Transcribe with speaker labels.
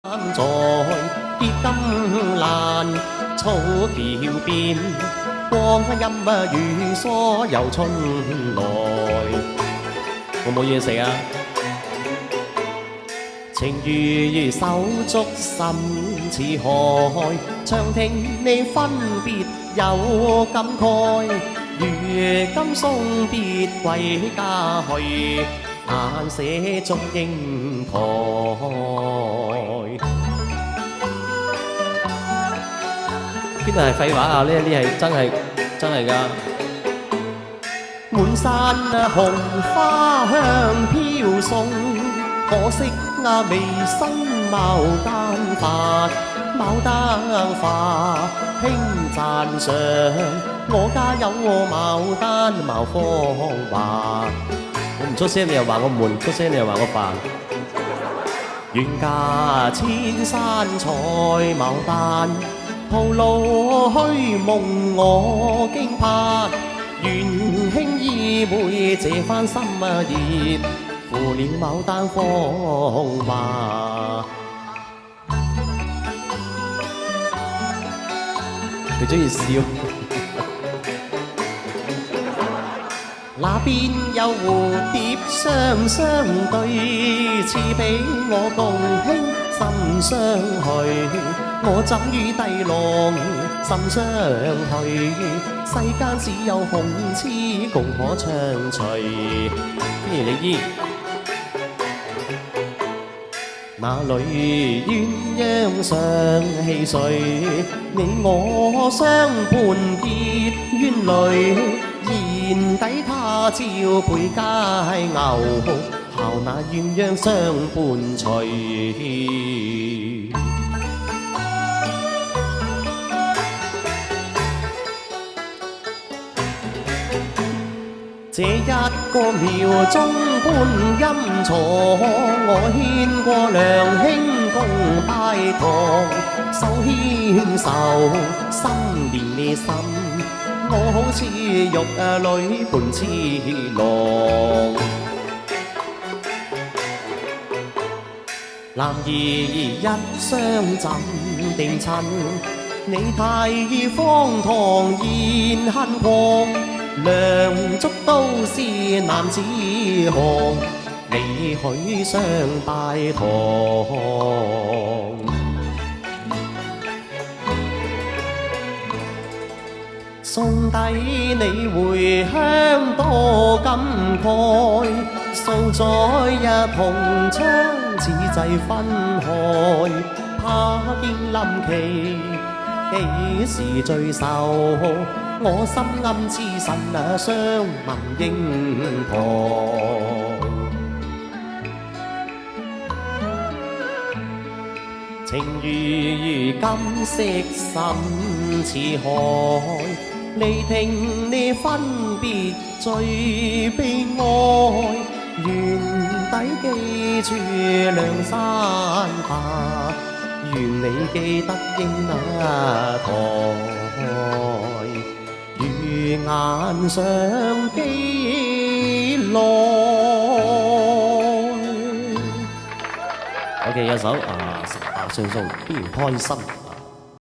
Speaker 1: 在結金蘭草橋邊，光陰如梭遊春來。我冇嘢食啊！情如手足心似海，長聽你分別有感慨。如今送別歸家去，難捨祝英台。邊度係廢話啊？呢啲係真係㗎。滿山紅花香飄送，可惜微生牡丹花，牡丹花輕讚賞。我家有牡丹茅芳華，我唔出聲你又話我悶，出聲你又話我煩。願駕千山採牡丹，徒勞虛夢我驚怕。願輕依會這番心熱，負了牡丹芳華。佢鍾意笑。那邊有蝴蝶雙雙對，似比我共輕心相許。我枕於低浪心相許，世間只有紅痴共可暢隨。歡迎李姨。那裏鴛鴦相戲水，你我相伴結冤侶。賢弟他朝配佳牛，效那鴛鴦相伴隨。這一個廟中觀音坐，我牽過良兄共拜堂，手牽手，心連你心。我好似玉女伴痴郎，男兒一雙怎定襯？你太荒唐現恨狂，梁祝都是男子漢，你許相拜堂。送抵你回鄉多感慨，數載一同窗此際分開。怕見臨期幾時聚首，我心暗痴神相問英台。情如金色深似海，你聽你分別最悲哀。願底記住梁山下，願你記得英台。如顏上幾耐。OK， 有首《十八相送》，必然開心。